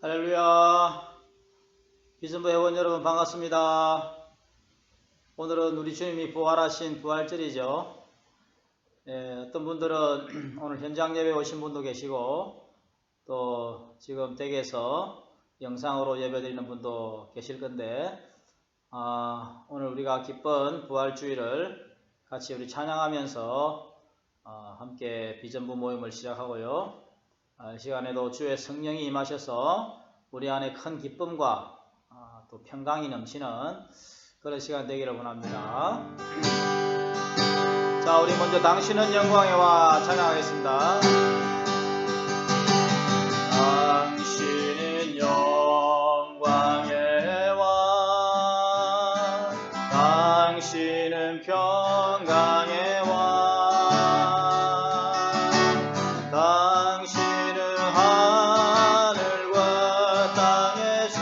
할렐루야. 비전부 회원 여러분 반갑습니다. 오늘은 우리 주님이 부활하신 부활절이죠. 어떤 분들은 오늘 현장 예배 오신 분도 계시고 또 지금 댁에서 영상으로 예배 드리는 분도 계실 건데 오늘 우리가 기쁜 부활주일을 같이 우리 찬양하면서 함께 비전부 모임을 시작하고요. 이 시간에도 주의 성령이 임하셔서 우리 안에 큰 기쁨과 또 평강이 넘치는 그런 시간 되기를 원합니다. 자, 우리 먼저 당신은 영광에 와 찬양하겠습니다. 당신은 영광에 와, 당신은 평강에 와, 당신은 하늘과 땅의 주,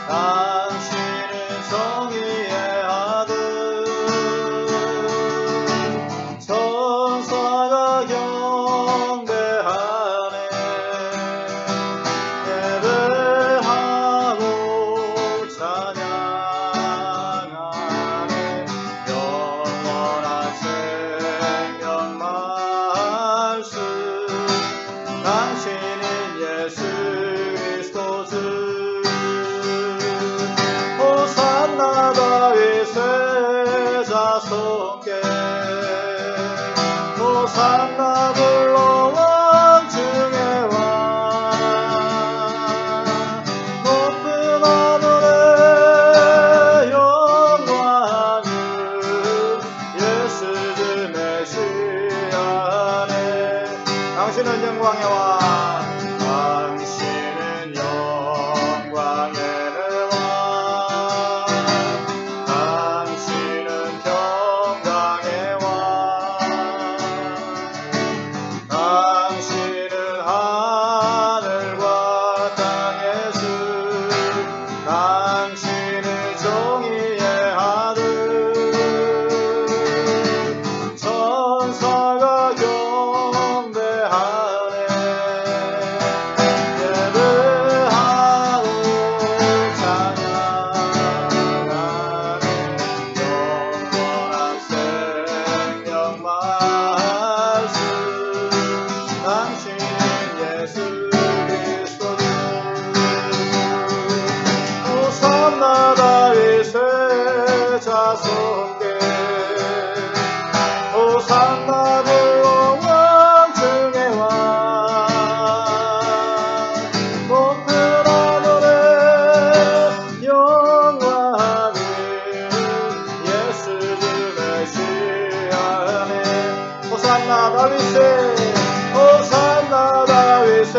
당신은 정의의 아들, 천사가 경배하네, 예배하고 찬양하네, 영원한 생명 말씀, 당신은 예수 그리스도 주. 호산나 다윗의 자손께, 호산나 불러 왕중에 와, 높은 하늘의 영광을 예수 주 메시아네. 당신은 영광에 와, 당신은 영광에 와, 당신은 평강에 와, 당신은 하늘과 땅의 주, 당신은 정의의 아들, 천사가 경배하네, 예배하고 찬양하네, 영원한 생명 말씀, 당신은 예수 그리스도 주. 호산나 다윗의 자손께, 호산나 불러 왕중에 와, 높은 하늘의 영광을 예수 주 메시아네. 호산나 다윗의, 호산나 다윗의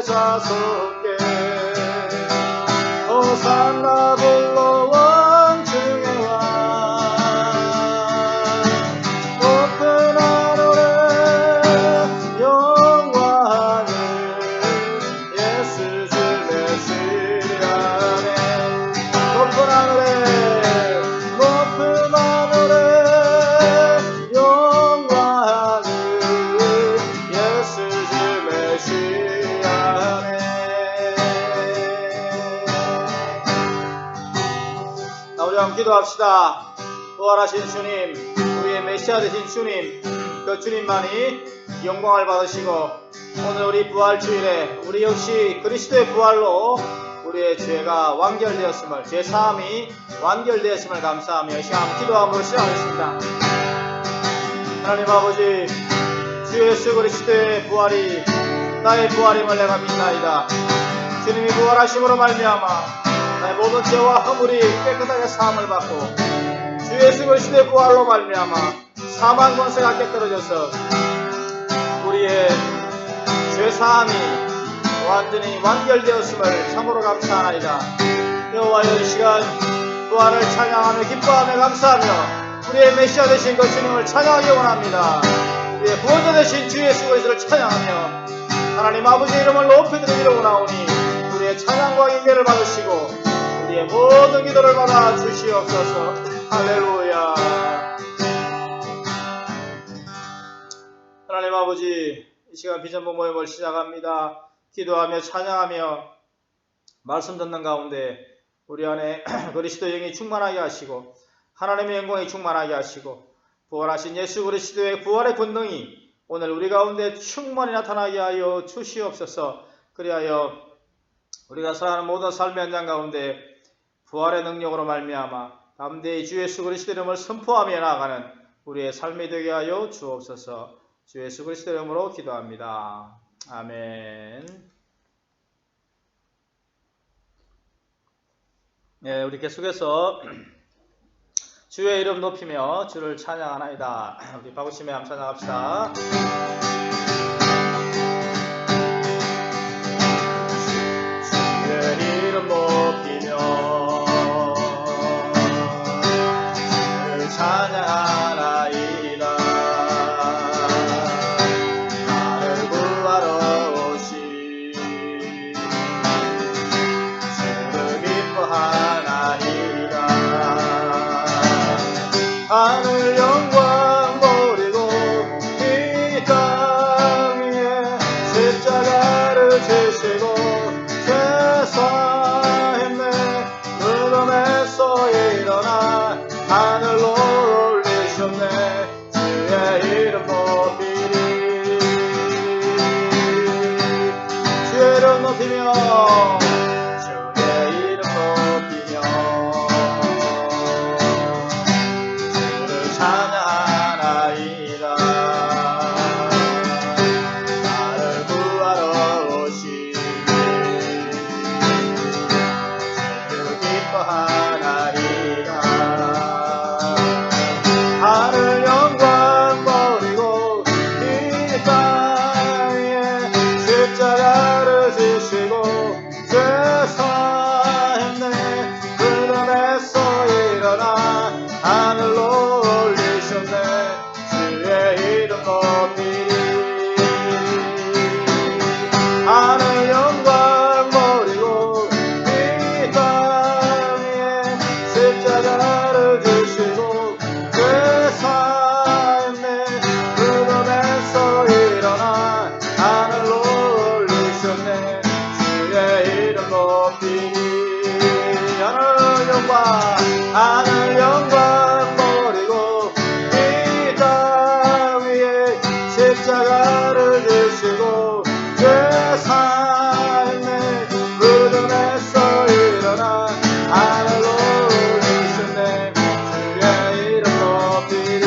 자손께, 호산나 불러 왕중에 와, 높은 하늘의 영광을 예수 주 메시아네. 높은 하늘의, 높은 하늘의 영광을 예수 주 메시아네. 우리 한번 기도합시다. 부활하신 주님, 우리의 메시아 되신 주님, 그 주님만이 영광을 받으시고 오늘 우리 부활주일에 우리 역시 그리스도의 부활로 우리의 죄가 완결되었음을, 죄사함이 완결되었음을 감사하며 이 시간 기도함으로 시작하겠습니다. 하나님 아버지, 주 예수 그리스도의 부활이 나의 부활임을 내가 믿나이다. 주님이 부활하심으로 말미암아 나의 모든 죄와 허물이 깨끗하게 사함을 받고 주 예수 그리스도의 부활로 말미암아 사망 권세가 깨뜨려져서 우리의 죄사함이 완전히 완결되었음을 참으로 감사하나이다. 여호와여, 이 시간 부활을 찬양하며 기뻐하며 감사하며 우리의 메시아 되신 그 주님을 찬양하기 원합니다. 우리의 구원자 되신 주 예수 그리스도를 찬양하며 하나님 아버지의 이름을 높여드리기로 원하오니 우리의 찬양과 인내를 받으시고 우리의 모든 기도를 받아 주시옵소서. 할렐루야. 하나님 아버지, 이 시간 비전부 모임을 시작합니다. 기도하며 찬양하며 말씀 듣는 가운데 우리 안에 그리스도 영이 충만하게 하시고 하나님의 영광이 충만하게 하시고 부활하신 예수 그리스도의 부활의 권능이 오늘 우리 가운데 충만히 나타나게 하여 주시옵소서. 그리하여 우리가 살아가는 모든 삶의 현장 가운데 부활의 능력으로 말미암아 담대히 주 예수 그리스도 이름을 선포하며 나아가는 우리의 삶이 되게 하여 주옵소서. 주 예수 그리스도 이름으로 기도합니다. 아멘. 네, 우리 계속해서 주의 이름 높이며 주를 찬양하나이다. 우리 바구심에 한번 찬양합시다. 주의 이름 높이며 주를 찬양하나이다. 나를 구하러 오신 주를 기뻐하나이다. 하늘 영광 버리고 이 땅 위에 십자가를 지시고 죄사 했네. 무덤에서 일어나 하늘로 올리셨네. 주의 이름 높이리. 주의 이름 높이며 주의 이름 높이며 찬양하나이다. 나를 구하러 오신 주를 기뻐하나이다. 하늘 영광 버리고 이 땅 위에 십자가를 지시고 죄 사했네. 무덤에서 일어나 하늘로 주의 이름 높이리. 하늘 영광 버리고 이 땅 위에 십자가를 지시고 죄 사했네. 무덤에서 일어나 하늘로 올리셨네. 주의 이름 높이리. 하늘 영광 버리고 십자가를 지시고 죄 사했네. 무덤에서 일어나 하늘로 올리셨네. 주의 이름 높이리.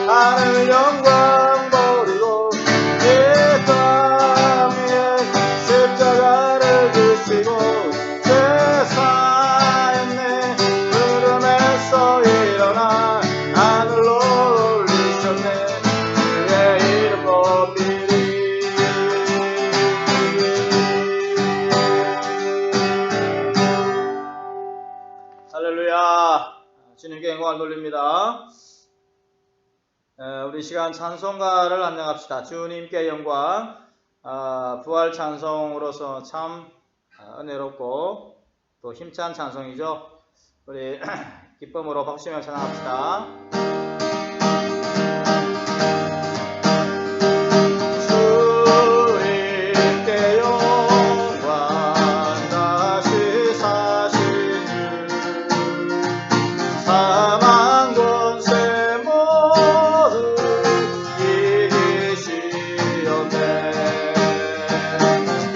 하늘 영광 버리고 이 땅 위에 십자가를 지시고 죄 사했네. 무덤에서 일어나 하늘로 할렐루야. 주님께 영광을 돌립니다. 우리 시간 찬송가를 함양합시다. 주님께 영광. 부활 찬송으로서 참 은혜롭고 또 힘찬 찬송이죠. 우리 기쁨으로 박수며 찬양합시다. 주님께 영광. 다시 사신 사망 권세 모두 이기시었네.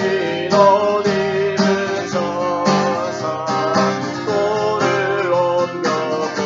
이옷 입은 천사 돌을 옮겼고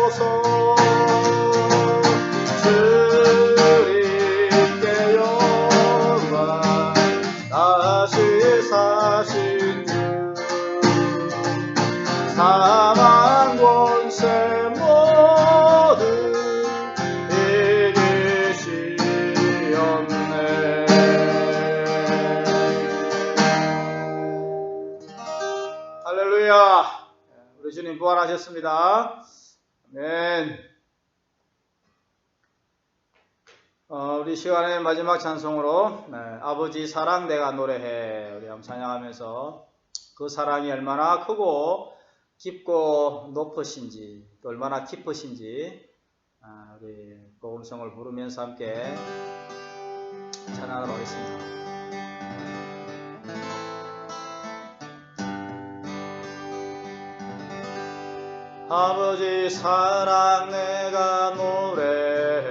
주옵소서. 주님께 영광. 다시 사신 주 사망 권세 모두 이기시었네. 할렐루야. 우리 주님 부활하셨습니다. 아멘. 우리 시간의 마지막 찬송으로 아버지 사랑 내가 노래해 우리 한번 찬양하면서 그 사랑이 얼마나 크고 깊고 높으신지 또 얼마나 깊으신지 우리 복음성을 부르면서 함께 찬양하도록 하겠습니다. 아버지 사랑 내가 노래해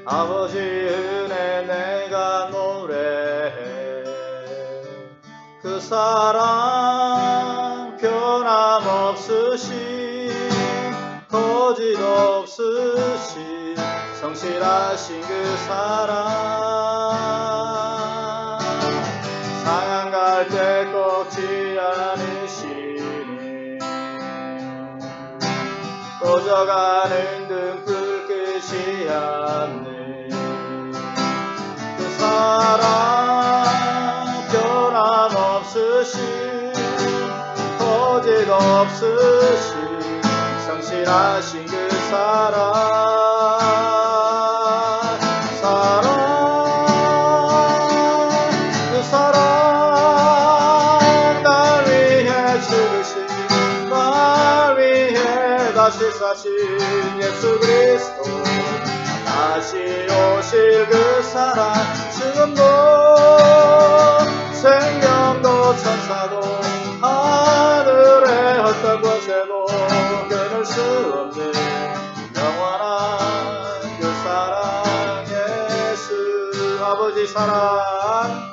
아버지 은혜 내가 노래해 그 사랑 변함없으신 거짓 없으신 성실하신 그 사랑 상한 갈 때 꺾지 않으시니 꺼져가는 등불 끄지 않는 그 사랑 변함없으신 거짓 없으신 성실하신 그 사랑 그 사랑 날 위해 죽으신 날 위해 다시 사신 예수 그리스도 다시 오실 그 사랑 지금도 생명도 천사도 하늘의 어떤 곳에도 끊을 수 없는 영원한 그 사랑 예수 아버지 사랑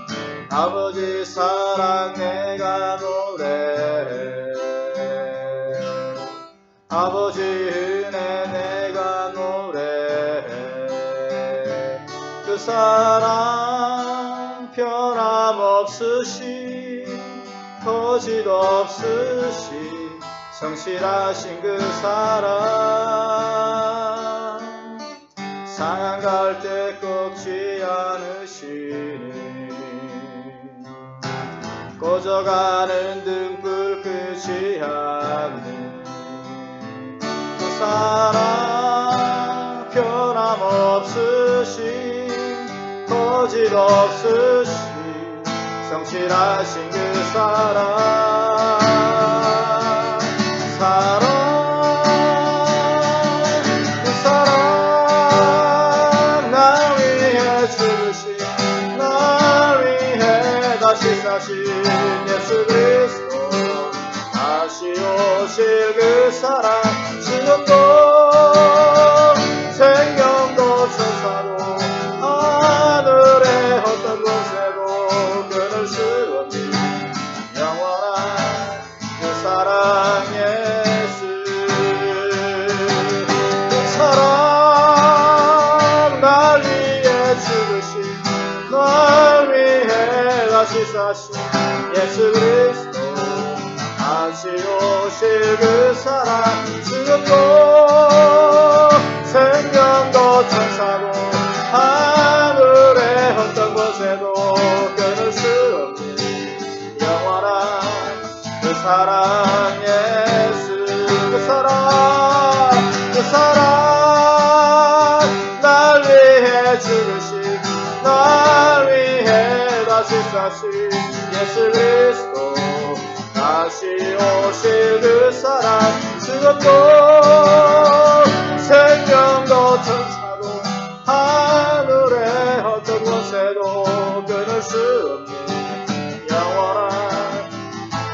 내가 노래해 아버지 은혜 내가 노래해 그 사랑 변함없으신 거짓 없으신 성실하신 그 사랑 상한 갈 때 꺾지 않으시니 꺼져가는 등불 끄지 않는 그 사랑 변함없으신 거짓 없으신 성실하신 그 사랑 그 사랑 날 위해 죽으신 날 위해 다시 사신 예수 그리스도 다시 오실 그 사랑 지금도 생명도 천사도 하늘의 어떤 곳에도 끊을 수 없는 영원한 그 사랑 예수 그 사랑 날 위해 죽으신 날 위해 다시 사신 예수 그리스도 다시 오실 그 사랑 지금도 생명도 천사도 하늘의 어떤 곳에도 끊을 수 없는 영원한 그 사랑 예수 그 사랑 날 위해 죽으신 날 위해 다시 사신 예수 그리스도 다시 오실 그 사랑 지금도 생명도 천사도 하늘의 어떤 곳에도 끊을 수 없는 영원한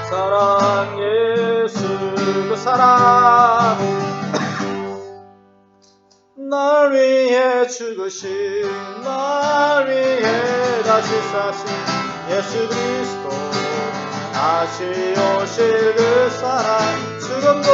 사랑 예수 그 사랑 날 위해 죽으신 날 위해 다시 사신 예수 그리스도 다시 오실 그 사랑 지금도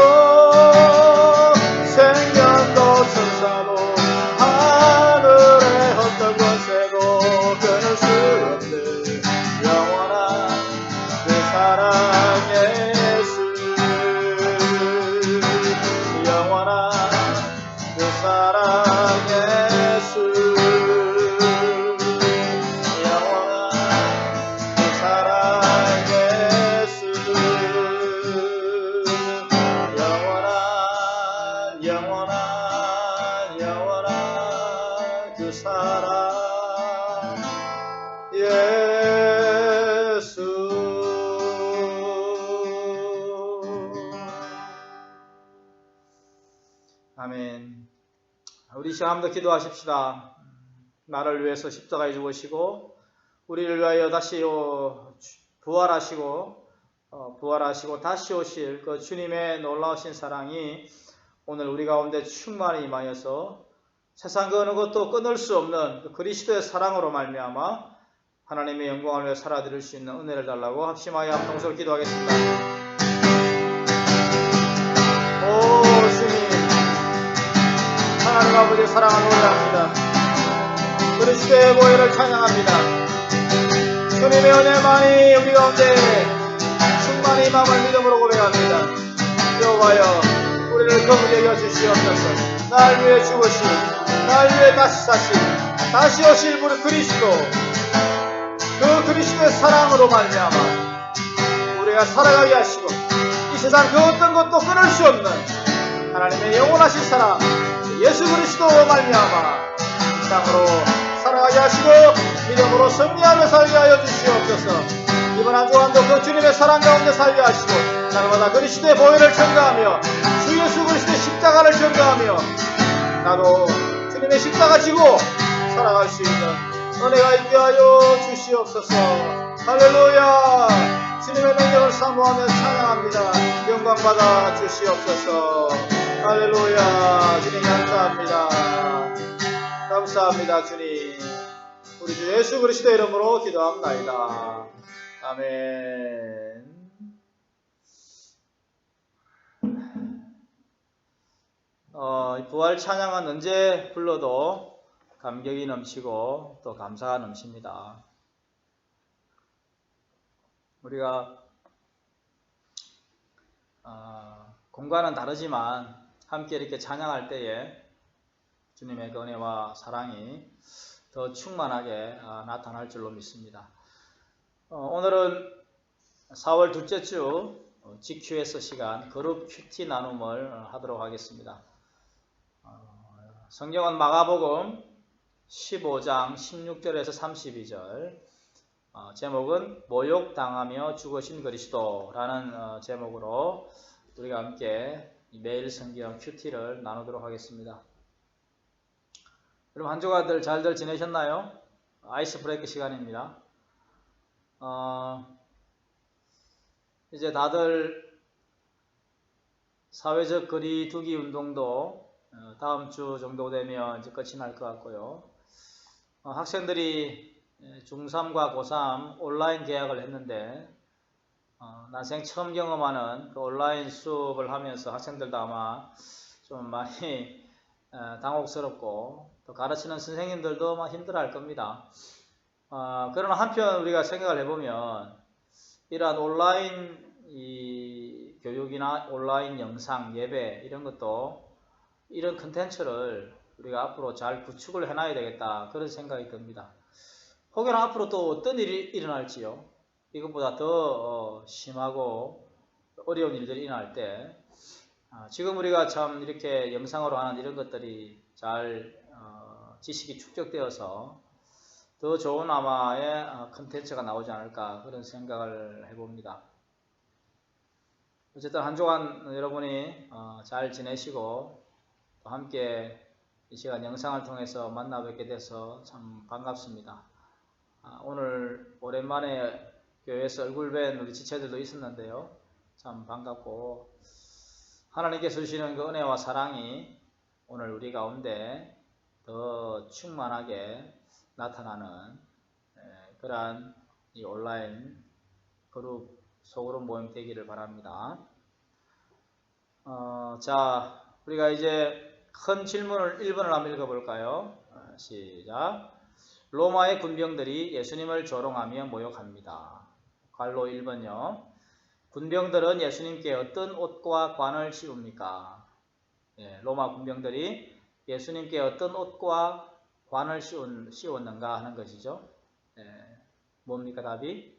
아멘. 우리 시간 한번 더 기도하십시다. 나를 위해서 십자가에 죽으시고 우리를 위하여 다시 부활하시고 다시 오실 그 주님의 놀라우신 사랑이 오늘 우리 가운데 충만히 임하여서 세상 그 어느 것도 끊을 수 없는 그 그리스도의 사랑으로 말미암아 하나님의 영광을 위해 살아드릴 수 있는 은혜를 달라고 합심하여 한 동서로 기도하겠습니다. 오 주님, 하나님 아버지의 사랑을 노래합니다. 그리스도의 보혈을 찬양합니다. 주님의 은혜만이 우리 가운데 충만히 임함을 믿음으로 고백합니다. 여호와여, 우리를 거룩히 여겨 주시옵소서. 날 위해 죽으신, 날 위해 다시 사신, 다시 오실 우리 그리스도, 그 그리스도의 사랑으로 말미암아 우리가 살아가게 하시고 이 세상 그 어떤 것도 끊을 수 없는 하나님의 영원하신 사랑 예수 그리스도로 말미암아 이 땅으로 살아가게 하시고 믿음으로 승리하며 살게 하여 주시옵소서. 이번 한 주간도 그 주님의 사랑 가운데 살게 하시고 날마다 그리스도의 보혈을 전가하며 주 예수 그리스도의 십자가를 전가하며 나도 주님의 십자가 지고 살아갈 수 있는 은혜가 있게 하여 주시옵소서. 할렐루야. 주님의 능력을 사모하며 찬양합니다. 영광 받아 주시옵소서. 할렐루야. 주님 감사합니다. 감사합니다. 주님, 우리 주 예수 그리스도의 이름으로 기도합나이다. 아멘. 부활 찬양은 언제 불러도 감격이 넘치고 또 감사가 넘칩니다. 우리가 공간은 다르지만 함께 이렇게 찬양할 때에 주님의 은혜와 사랑이 더 충만하게 나타날 줄로 믿습니다. 오늘은 4월 둘째 주 GQS 시간 그룹 큐티 나눔을 하도록 하겠습니다. 성경은 마가복음 15장 16절에서 32절, 제목은 모욕당하며 죽으신 그리스도라는 제목으로 우리가 함께 매일 성경 큐티를 나누도록 하겠습니다. 여러분 한 주간들 잘들 지내셨나요? 아이스 브레이크 시간입니다. 이제 다들 사회적 거리두기 운동도 다음 주 정도 되면 이제 끝이 날 것 같고요. 학생들이 중3과 고3 온라인 개학을 했는데 난생 처음 경험하는 그 온라인 수업을 하면서 학생들도 아마 좀 많이 당혹스럽고 또 가르치는 선생님들도 막 힘들어할 겁니다. 그러나 한편 우리가 생각을 해보면 이러한 온라인 교육이나 온라인 영상 예배 이런 것도 이런 컨텐츠를 우리가 앞으로 잘 구축을 해놔야 되겠다 그런 생각이 듭니다. 혹여나 앞으로 또 어떤 일이 일어날지요. 이것보다 더 심하고 어려운 일들이 일어날 때 지금 우리가 참 이렇게 영상으로 하는 이런 것들이 잘 지식이 축적되어서 더 좋은 아마의 컨텐츠가 나오지 않을까 그런 생각을 해봅니다. 어쨌든 한 주간 여러분이 잘 지내시고 또 함께 이 시간 영상을 통해서 만나 뵙게 돼서 참 반갑습니다. 오늘 오랜만에 교회에서 얼굴 뵌 우리 지체들도 있었는데요. 참 반갑고 하나님께서 주시는 그 은혜와 사랑이 오늘 우리 가운데 더 충만하게 나타나는 그러한 이 온라인 그룹 소그룹 모임 되기를 바랍니다. 자, 우리가 이제 큰 질문을 1번을 한번 읽어볼까요? 시작. 로마의 군병들이 예수님을 조롱하며 모욕합니다. 갈로 1번요. 군병들은 예수님께 어떤 옷과 관을 씌웁니까? 로마 군병들이 예수님께 어떤 옷과 관을 씌웠는가 하는 것이죠. 뭡니까 답이?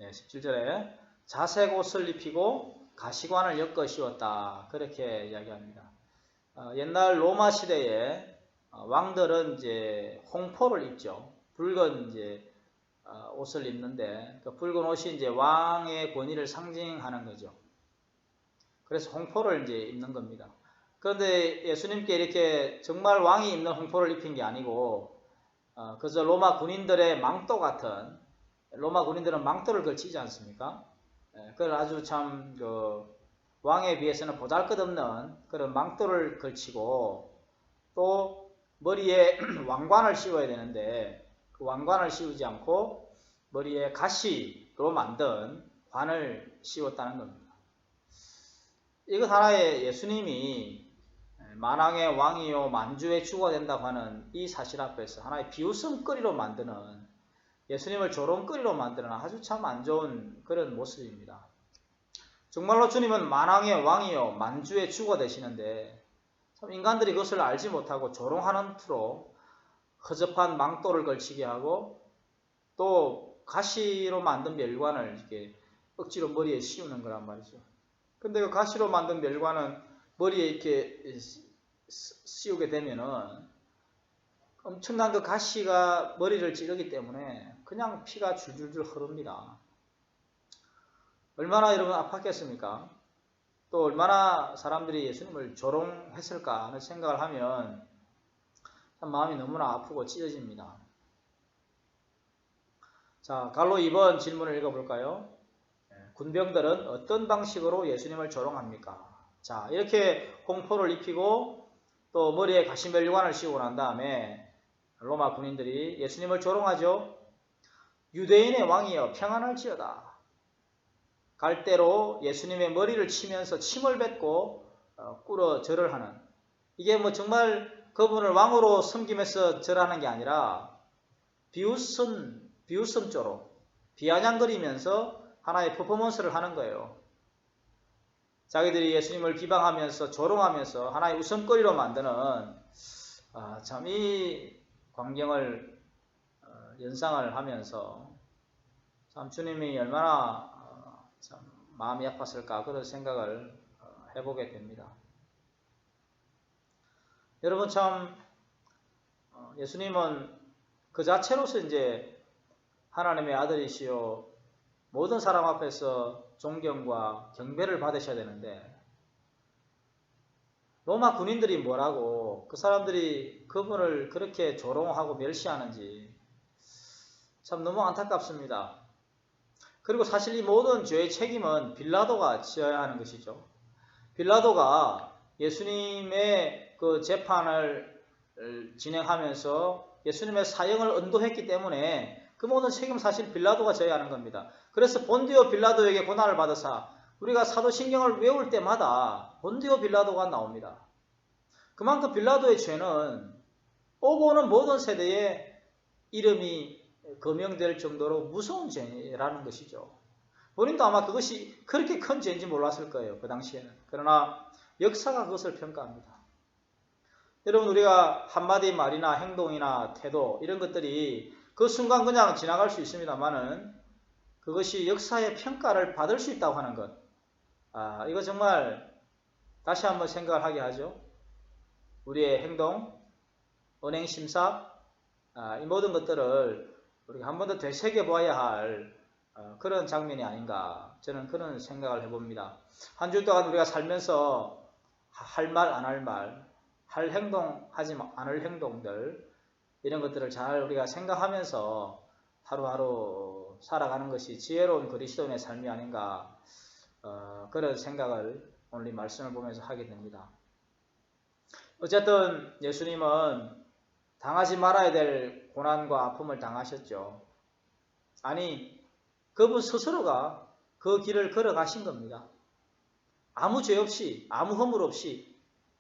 17절에 자색 옷을 입히고 가시관을 엮어 씌웠다. 그렇게 이야기합니다. 옛날 로마 시대에 왕들은 이제 홍포를 입죠. 붉은 이제 옷을 입는데 그 붉은 옷이 이제 왕의 권위를 상징하는 거죠. 그래서 홍포를 이제 입는 겁니다. 그런데 예수님께 이렇게 정말 왕이 입는 홍포를 입힌 게 아니고 그저 로마 군인들의 망토 같은, 로마 군인들은 망토를 걸치지 않습니까? 그걸 아주 참 왕에 비해서는 보잘것없는 그런 망토를 걸치고 또 머리에 왕관을 씌워야 되는데 그 왕관을 씌우지 않고 머리에 가시로 만든 관을 씌웠다는 겁니다. 이것 하나의 예수님이 만왕의 왕이요 만주의 주가 된다고 하는 이 사실 앞에서 하나의 비웃음거리로 만드는, 예수님을 조롱거리로 만드는 아주 참 안 좋은 그런 모습입니다. 정말로 주님은 만왕의 왕이요 만주의 주가 되시는데 참 인간들이 그것을 알지 못하고 조롱하는 투로 허접한 망토를 걸치게 하고 또 가시로 만든 멸관을 이렇게 억지로 머리에 씌우는 거란 말이죠. 근데 그 가시로 만든 멸관은 머리에 이렇게 씌우게 되면은 엄청난 그 가시가 머리를 찌르기 때문에 그냥 피가 줄줄줄 흐릅니다. 얼마나 여러분 아팠겠습니까? 또 얼마나 사람들이 예수님을 조롱했을까 하는 생각을 하면 참 마음이 너무나 아프고 찢어집니다. 자, 갈로 2번 질문을 읽어볼까요? 군병들은 어떤 방식으로 예수님을 조롱합니까? 자, 이렇게 홍포를 입히고 또 머리에 가시멜관을 씌우고 난 다음에 로마 군인들이 예수님을 조롱하죠. 유대인의 왕이여 평안할지어다. 갈대로 예수님의 머리를 치면서 침을 뱉고 꿇어 절을 하는, 이게 뭐 정말 그분을 왕으로 섬기면서 절하는 게 아니라 비웃음조로 비아냥거리면서 하나의 퍼포먼스를 하는 거예요. 자기들이 예수님을 비방하면서 조롱하면서 하나의 웃음거리로 만드는 참 이 광경을 연상을 하면서 참 주님이 얼마나 참 마음이 아팠을까 그런 생각을 해보게 됩니다. 여러분 참 예수님은 그 자체로서 이제 하나님의 아들이시요 모든 사람 앞에서 존경과 경배를 받으셔야 되는데 로마 군인들이 뭐라고 그 사람들이 그분을 그렇게 조롱하고 멸시하는지 참 너무 안타깝습니다. 그리고 사실 이 모든 죄의 책임은 빌라도가 지어야 하는 것이죠. 빌라도가 예수님의 그 재판을 진행하면서 예수님의 사형을 언도했기 때문에 그 모든 책임 사실 빌라도가 져야 하는 겁니다. 그래서 본디오 빌라도에게 고난을 받으사 우리가 사도신경을 외울 때마다 본디오 빌라도가 나옵니다. 그만큼 빌라도의 죄는 오고 오는 모든 세대에 이름이 거명될 정도로 무서운 죄라는 것이죠. 본인도 아마 그것이 그렇게 큰 죄인지 몰랐을 거예요. 그 당시에는. 그러나 역사가 그것을 평가합니다. 여러분 우리가 한마디 말이나 행동이나 태도 이런 것들이 그 순간 그냥 지나갈 수 있습니다만은 그것이 역사의 평가를 받을 수 있다고 하는 것. 이거 정말 다시 한번 생각을 하게 하죠. 우리의 행동, 언행심사, 이 모든 것들을 우리가 한 번 더 되새겨봐야 할 그런 장면이 아닌가 저는 그런 생각을 해봅니다. 한 주 동안 우리가 살면서 할 말, 안 할 말, 할 행동, 하지 않을 행동들 이런 것들을 잘 우리가 생각하면서 하루하루 살아가는 것이 지혜로운 그리스도인의 삶이 아닌가 그런 생각을 오늘 이 말씀을 보면서 하게 됩니다. 어쨌든 예수님은 당하지 말아야 될 고난과 아픔을 당하셨죠. 아니 그분 스스로가 그 길을 걸어가신 겁니다. 아무 죄 없이 아무 허물 없이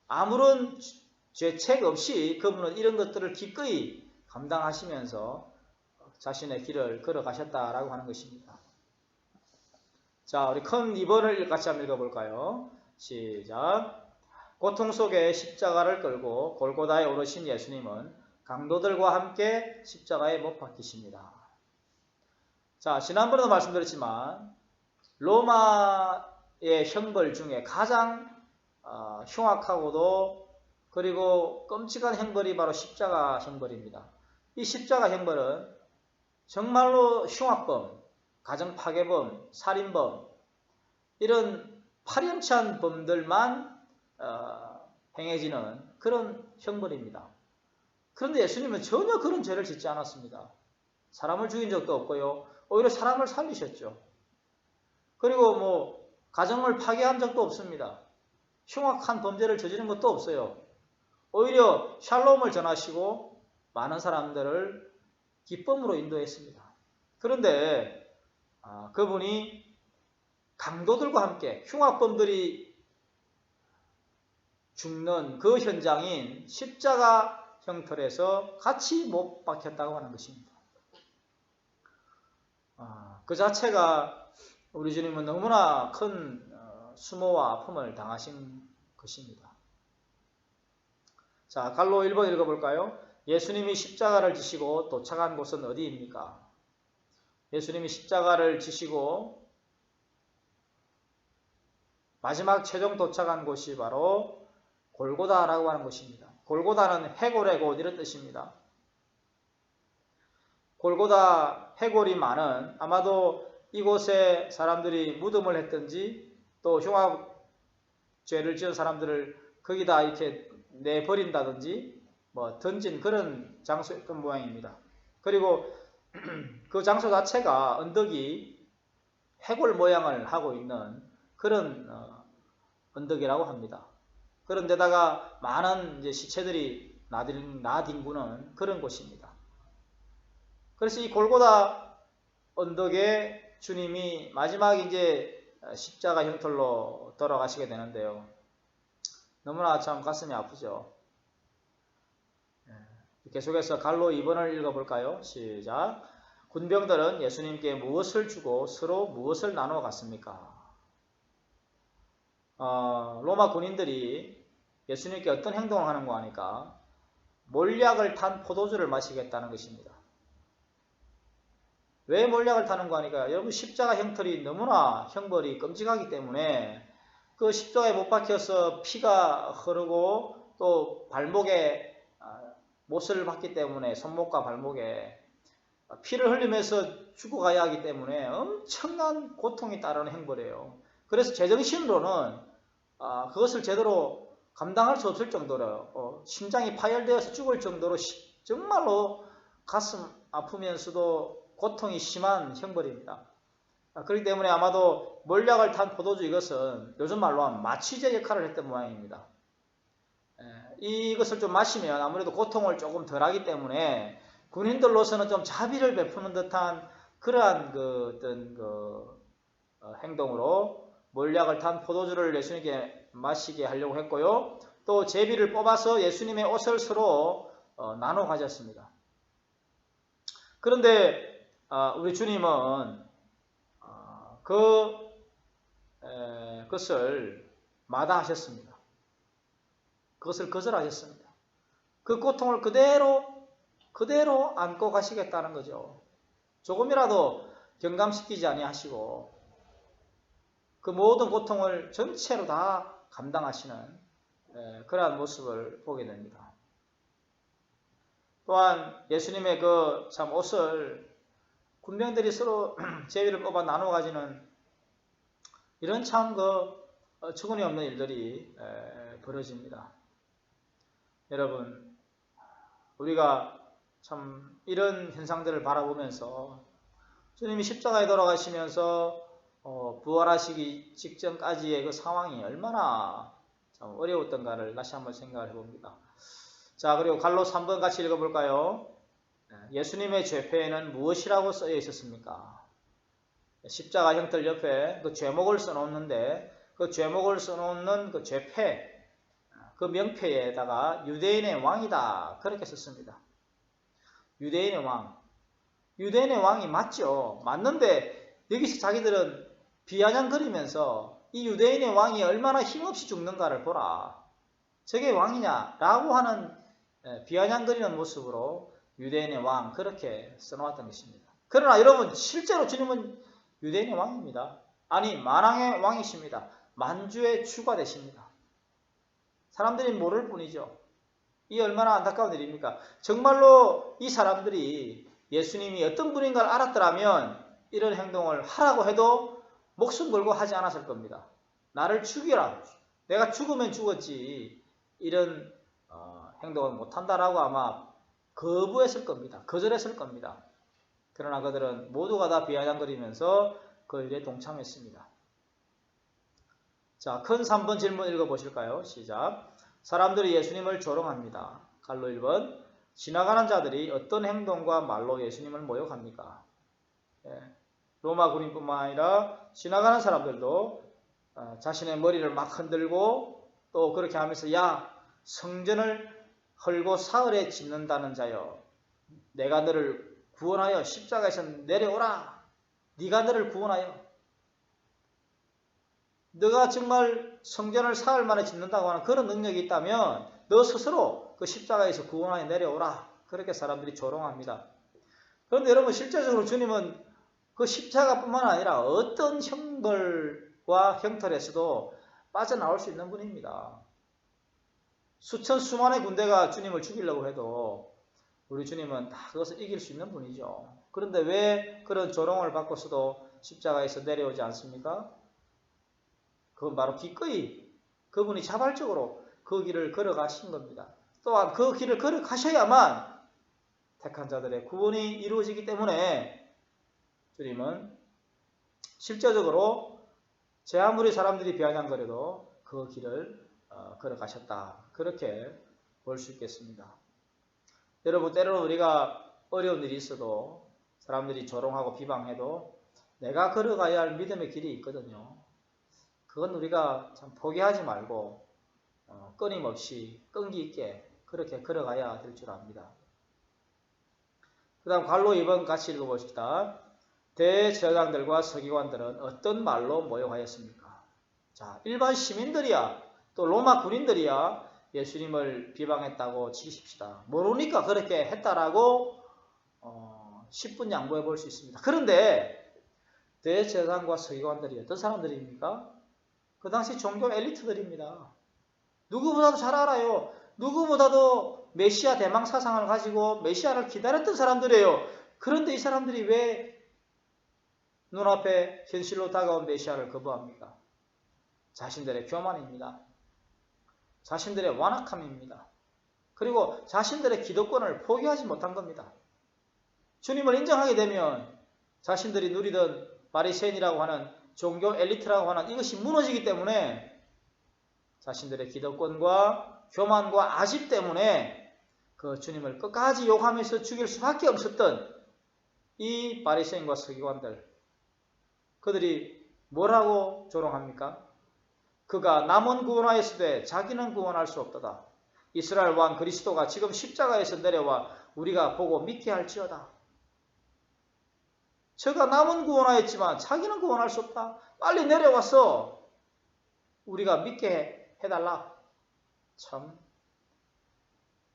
아무런 죄책 없이 그분은 이런 것들을 기꺼이 감당하시면서 자신의 길을 걸어가셨다라고 하는 것입니다. 자, 우리 큰 2번을 같이 한번 읽어볼까요? 시작. 고통 속에 십자가를 끌고 골고다에 오르신 예수님은 강도들과 함께 십자가에 못 박히십니다. 자, 지난번에도 말씀드렸지만 로마의 형벌 중에 가장 흉악하고도 그리고 끔찍한 형벌이 바로 십자가 형벌입니다. 이 십자가 형벌은 정말로 흉악범, 가정파괴범, 살인범 이런 파렴치한 범들만 행해지는 그런 형벌입니다. 그런데 예수님은 전혀 그런 죄를 짓지 않았습니다. 사람을 죽인 적도 없고요. 오히려 사람을 살리셨죠. 그리고 가정을 파괴한 적도 없습니다. 흉악한 범죄를 저지른 것도 없어요. 오히려 샬롬을 전하시고 많은 사람들을 기쁨으로 인도했습니다. 그런데 그분이 강도들과 함께 흉악범들이 죽는 그 현장인 십자가 형틀에서 같이 못 박혔다고 하는 것입니다. 그 자체가 우리 주님은 너무나 큰 수모와 아픔을 당하신 것입니다. 자, 갈로 1번 읽어볼까요? 예수님이 십자가를 지시고 도착한 곳은 어디입니까? 예수님이 십자가를 지시고 마지막 최종 도착한 곳이 바로 골고다라고 하는 곳입니다. 골고다는 해골의 곳 이런 뜻입니다. 골고다 해골이 많은 아마도 이곳에 사람들이 무덤을 했든지 또 흉악죄를 지은 사람들을 거기다 이렇게 내버린다든지 던진 그런 장소였던 모양입니다. 그리고 그 장소 자체가 언덕이 해골 모양을 하고 있는 그런 언덕이라고 합니다. 그런데다가 많은 이제 시체들이 나뒹구는 그런 곳입니다. 그래서 이 골고다 언덕에 주님이 마지막 이제 십자가 형틀로 돌아가시게 되는데요. 너무나 참 가슴이 아프죠. 계속해서 갈로 2번을 읽어볼까요? 시작. 군병들은 예수님께 무엇을 주고 서로 무엇을 나누어 갔습니까? 로마 군인들이 예수님께 어떤 행동을 하는 거 하니까 몰약을 탄 포도주를 마시겠다는 것입니다. 왜 몰약을 타는 거 하니까 여러분 십자가 형틀이 너무나 형벌이 끔찍하기 때문에 그 십자가에 못 박혀서 피가 흐르고 또 발목에 못을 박기 때문에 손목과 발목에 피를 흘리면서 죽어가야 하기 때문에 엄청난 고통이 따르는 형벌이에요. 그래서 제정신으로는 그것을 제대로 감당할 수 없을 정도로 심장이 파열되어서 죽을 정도로 정말로 가슴 아프면서도 고통이 심한 형벌입니다. 그렇기 때문에 아마도 몰약을 탄 포도주 이것은 요즘 말로 하면 마취제 역할을 했던 모양입니다. 이것을 좀 마시면 아무래도 고통을 조금 덜하기 때문에 군인들로서는 좀 자비를 베푸는 듯한 그러한 행동으로 몰약을 탄 포도주를 예수님께 마시게 하려고 했고요. 또 제비를 뽑아서 예수님의 옷을 서로 나눠 가졌습니다. 그런데 우리 주님은 그것을 마다하셨습니다. 그것을 거절하셨습니다. 그 고통을 그대로 안고 가시겠다는 거죠. 조금이라도 경감시키지 아니하시고 그 모든 고통을 전체로 다 감당하시는 그러한 모습을 보게 됩니다. 또한 예수님의 그 참 옷을 군병들이 서로 제비를 뽑아 나눠 가지는 이런 참 어처구니 없는 일들이 벌어집니다. 여러분, 우리가 참 이런 현상들을 바라보면서 주님이 십자가에 돌아가시면서 부활하시기 직전까지의 그 상황이 얼마나 참 어려웠던가를 다시 한번 생각을 해봅니다. 자, 그리고 갈로 3번 같이 읽어볼까요? 예수님의 죄패에는 무엇이라고 쓰여 있었습니까? 십자가 형틀 옆에 그 죄목을 써놓는데 그 죄목을 써놓는 그 죄패, 그 명패에다가 유대인의 왕이다 그렇게 썼습니다. 유대인의 왕. 유대인의 왕이 맞죠. 맞는데 여기서 자기들은 비아냥거리면서 이 유대인의 왕이 얼마나 힘없이 죽는가를 보라. 저게 왕이냐? 라고 하는 비아냥거리는 모습으로 유대인의 왕 그렇게 써놓았던 것입니다. 그러나 여러분 실제로 주님은 유대인의 왕입니다. 아니 만왕의 왕이십니다. 만주의 주가 되십니다. 사람들이 모를 뿐이죠. 이 얼마나 안타까운 일입니까? 정말로 이 사람들이 예수님이 어떤 분인가를 알았더라면 이런 행동을 하라고 해도 목숨 걸고 하지 않았을 겁니다. 나를 죽여라. 내가 죽으면 죽었지. 이런 행동을 못한다라고 아마 거부했을 겁니다. 거절했을 겁니다. 그러나 그들은 모두가 다 비아냥거리면서 그 일에 동참했습니다. 자, 큰 3번 질문 읽어보실까요? 시작. 사람들이 예수님을 조롱합니다. 갈로 1번. 지나가는 자들이 어떤 행동과 말로 예수님을 모욕합니까? 로마 군인뿐만 아니라 지나가는 사람들도 자신의 머리를 막 흔들고 또 그렇게 하면서 야, 성전을 헐고 사흘에 짓는다는 자여, 내가 너를 구원하여 십자가에서 내려오라. 네가 너를 구원하여. 너가 정말 성전을 사흘 만에 짓는다고 하는 그런 능력이 있다면 너 스스로 그 십자가에서 구원하여 내려오라. 그렇게 사람들이 조롱합니다. 그런데 여러분 실제적으로 주님은 그 십자가뿐만 아니라 어떤 형벌과 형벌에서도 빠져나올 수 있는 분입니다. 수천 수만의 군대가 주님을 죽이려고 해도 우리 주님은 다 그것을 이길 수 있는 분이죠. 그런데 왜 그런 조롱을 받고서도 십자가에서 내려오지 않습니까? 그건 바로 기꺼이 그분이 자발적으로 그 길을 걸어가신 겁니다. 또한 그 길을 걸어가셔야만 택한 자들의 구원이 이루어지기 때문에 주님은 실제적으로 제 아무리 사람들이 비아냥거려도 그 길을 걸어가셨다. 그렇게 볼 수 있겠습니다. 여러분 때로는 우리가 어려운 일이 있어도 사람들이 조롱하고 비방해도 내가 걸어가야 할 믿음의 길이 있거든요. 그건 우리가 참 포기하지 말고 끊임없이 끈기 있게 그렇게 걸어가야 될 줄 압니다. 그 다음 갈로 2번 같이 읽어봅시다. 대제사장들과 서기관들은 어떤 말로 모욕하였습니까? 자, 일반 시민들이야 또 로마 군인들이야 예수님을 비방했다고 치십시다. 모르니까 그렇게 했다라고 10분 양보해 볼 수 있습니다. 그런데 대제사장과 서기관들이 어떤 사람들입니까? 그 당시 종교 엘리트들입니다. 누구보다도 잘 알아요. 누구보다도 메시아 대망 사상을 가지고 메시아를 기다렸던 사람들이에요. 그런데 이 사람들이 왜 눈앞에 현실로 다가온 메시아를 거부합니까? 자신들의 교만입니다. 자신들의 완악함입니다. 그리고 자신들의 기득권을 포기하지 못한 겁니다. 주님을 인정하게 되면 자신들이 누리던 바리새인이라고 하는 종교 엘리트라고 하는 이것이 무너지기 때문에 자신들의 기득권과 교만과 아집 때문에 그 주님을 끝까지 욕하면서 죽일 수밖에 없었던 이 바리새인과 서기관들, 그들이 뭐라고 조롱합니까? 그가 남은 구원하였으되 자기는 구원할 수 없도다. 이스라엘 왕 그리스도가 지금 십자가에서 내려와 우리가 보고 믿게 할지어다. 저가 남은 구원하였지만 자기는 구원할 수 없다. 빨리 내려와서 우리가 믿게 해달라. 참,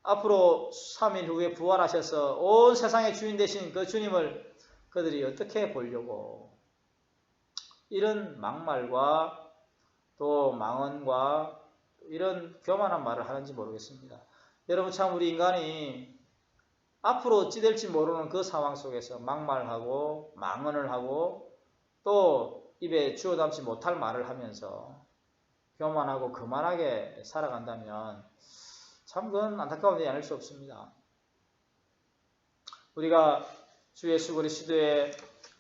앞으로 3일 후에 부활하셔서 온 세상의 주인 되신 그 주님을 그들이 어떻게 보려고 이런 막말과 또 망언과 이런 교만한 말을 하는지 모르겠습니다. 여러분 참 우리 인간이 앞으로 어찌 될지 모르는 그 상황 속에서 막말하고 망언을 하고 또 입에 주워 담지 못할 말을 하면서 교만하고 거만하게 살아간다면 참 그건 안타까운 일이 아닐 수 없습니다. 우리가 주 예수 그리스도의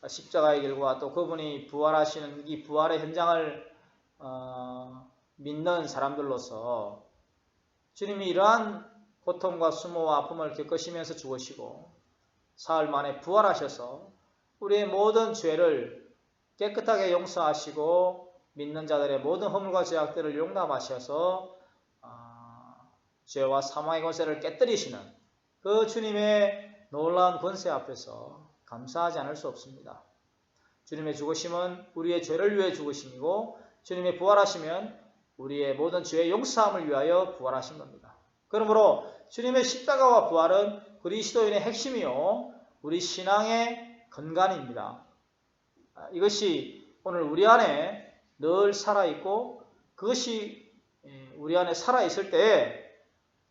십자가의 길과 또 그분이 부활하시는 이 부활의 현장을 믿는 사람들로서 주님이 이러한 고통과 수모와 아픔을 겪으시면서 죽으시고 사흘 만에 부활하셔서 우리의 모든 죄를 깨끗하게 용서하시고 믿는 자들의 모든 허물과 죄악들을 용납하셔서 죄와 사망의 권세를 깨뜨리시는 그 주님의 놀라운 권세 앞에서 감사하지 않을 수 없습니다. 주님의 죽으심은 우리의 죄를 위해 죽으심이고 주님의 부활하시면 우리의 모든 죄의 용서함을 위하여 부활하신 겁니다. 그러므로 주님의 십자가와 부활은 그리스도인의 핵심이요 우리 신앙의 근간입니다. 이것이 오늘 우리 안에 늘 살아있고 그것이 우리 안에 살아있을 때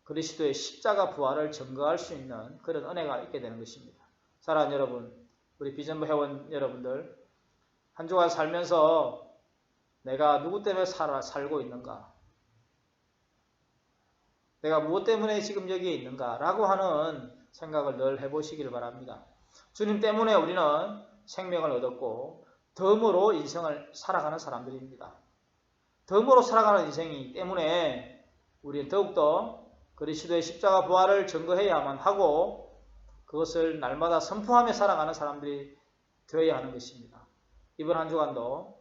그리스도의 십자가 부활을 증거할 수 있는 그런 은혜가 있게 되는 것입니다. 사랑하는 여러분, 우리 비전부 회원 여러분들, 한 주간 살면서 내가 누구 때문에 살고 있는가? 내가 무엇 때문에 지금 여기에 있는가? 라고 하는 생각을 늘 해보시길 바랍니다. 주님 때문에 우리는 생명을 얻었고 덤으로 인생을 살아가는 사람들입니다. 덤으로 살아가는 인생이기 때문에 우리는 더욱더 그리스도의 십자가 부활을 증거해야만 하고 그것을 날마다 선포하며 살아가는 사람들이 되어야 하는 것입니다. 이번 한 주간도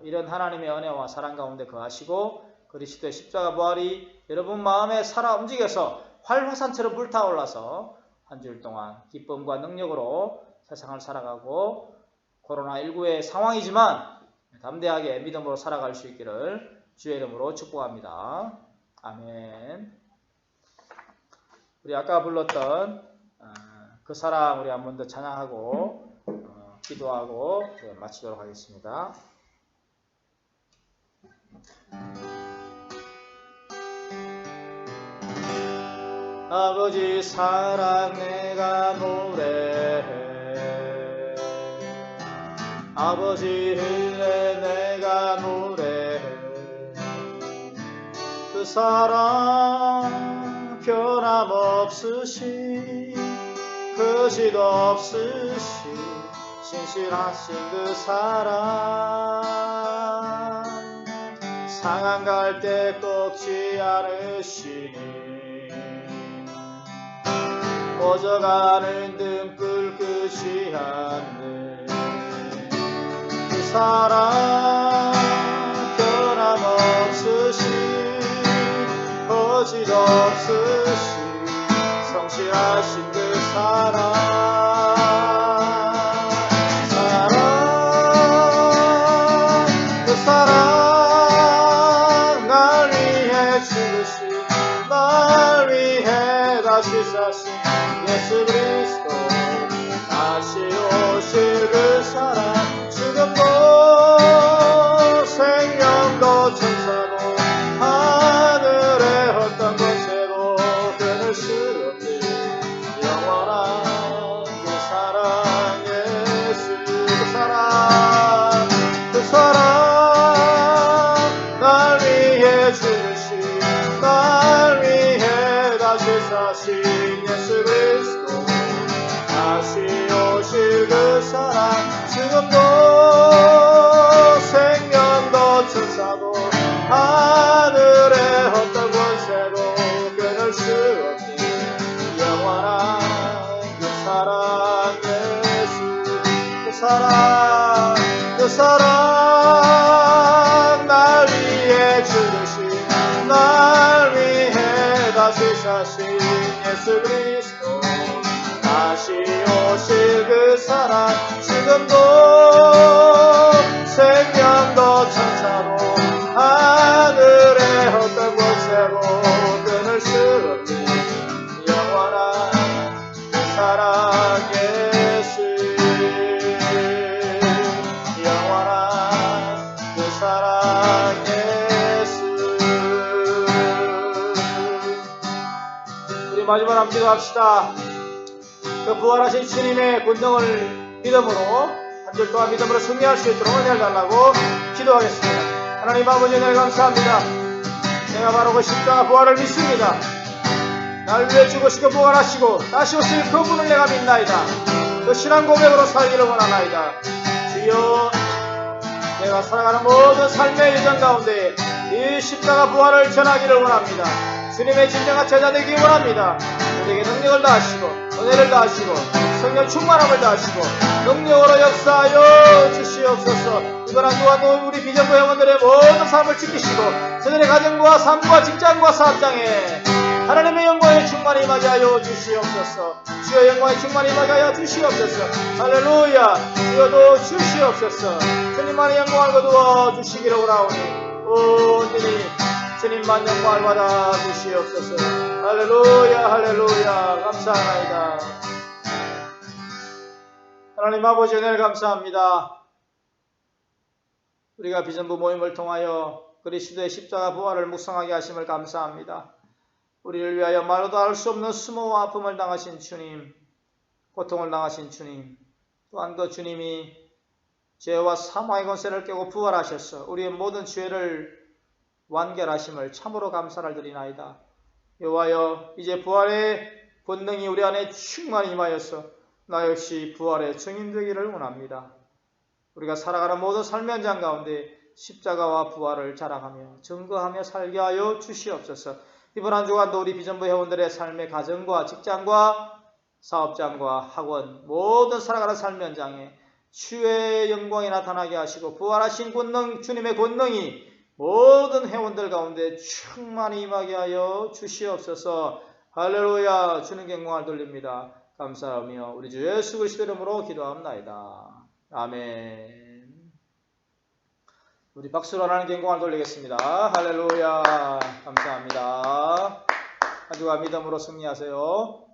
이런 하나님의 은혜와 사랑 가운데 거하시고 그리스도의 십자가 부활이 여러분 마음에 살아 움직여서 활화산처럼 불타올라서 한 주일 동안 기쁨과 능력으로 세상을 살아가고 코로나19의 상황이지만 담대하게 믿음으로 살아갈 수 있기를 주의 이름으로 축복합니다. 아멘. 우리 아까 불렀던 그 사랑 우리 한 번 더 찬양하고 기도하고 마치도록 하겠습니다. 아버지 사랑 내가 노래해 아버지 은혜 내가 노래해 그 사랑 변함없으시 거짓 없으시 신실하신 그 사랑 상한 갈대 꺾지 않으시니 꺼져가는 등불 끄지 않는 그 사랑 변함없으시 거짓 없으시 성실하신 그 사랑 그 사랑 날 위해 죽으신 날 위해 다시 사신 예수 그리스도 다시 오실 그 사랑 지금도 생명도 천사도 하늘의 어떤 것에도 끊을 수 없는 영원한 그 사랑 예수 그 사랑 날 위해 죽으신 날 위해 다시 사신 예수 그리스도 다시 오실 그 사랑 지금도 생명도 천사도 하늘의 어떤 권세도 끊을 수 없는 영원한 그 사랑 예수 그 사랑 날 위해 죽으신 날 위해 다시 사신 예수 그리스도 다시 오실 그 사랑 지금도 생명도 천사도 하늘의 어떤 권세도 끊을 수 없는 영원한 그 사랑 예수 영원한 그 사랑 예수 우리 마지막 한번 기도합시다. 그 부활하신 주님의 권능을 믿음으로 한 줄 동안 믿음으로 승리할 수 있도록 은혜를 달라고 기도하겠습니다. 하나님 아버지 은혜를 감사합니다. 내가 바로 그 십자가 부활을 믿습니다. 나를 위해 죽으시고 부활하시고 다시 오실 그분을 내가 믿나이다. 그 신앙 고백으로 살기를 원하나이다. 주여 내가 살아가는 모든 삶의 여정 가운데 이 십자가 부활을 전하기를 원합니다. 주님의 진정한 제자 되기 원합니다. 우리에게 능력을 다하시고 은혜를 다하시고 성령 충만함을 다하시고 능력으로 역사하여 주시옵소서. 이번 한 주간도 우리 비전부 회원들의 모든 삶을 지키시고 저들의 가정과 삶과 직장과 사업장에 하나님의 영광의 충만이 임하여 주시옵소서. 주여 영광의 충만이 임하여 주시옵소서. 할렐루야. 주여도 주시옵소서. 주님만의 영광을 거두어 주시기를 원하오니 온전히 주님만 영광을 받아 주시옵소서. 할렐루야 할렐루야. 감사하나이다. 하나님 아버지 은혜를 감사합니다. 우리가 비전부 모임을 통하여 그리스도의 십자가 부활을 묵상하게 하심을 감사합니다. 우리를 위하여 말로도 할 수 없는 수모와 아픔을 당하신 주님, 고통을 당하신 주님, 또한 그 주님이 죄와 사망의 권세를 깨고 부활하셔서 우리의 모든 죄를 완결하심을 참으로 감사를 드리나이다. 여호와여, 이제 부활의 본능이 우리 안에 충만히 임하여서 나 역시 부활의 증인 되기를 원합니다. 우리가 살아가는 모든 삶의 현장 가운데 십자가와 부활을 자랑하며 증거하며 살게 하여 주시옵소서. 이번 한 주간도 우리 비전부 회원들의 삶의 가정과 직장과 사업장과 학원 모든 살아가는 삶의 현장에 주의 영광이 나타나게 하시고 부활하신 권능, 주님의 권능이 모든 회원들 가운데 충만히 임하게 하여 주시옵소서. 할렐루야. 주님께 영광을 돌립니다. 감사하며 우리 주 예수 그리스도 이름으로 기도합나이다. 아멘. 우리 박수로 하나님께 영광을 돌리겠습니다. 할렐루야. 감사합니다. 한 주간 믿음으로 승리하세요.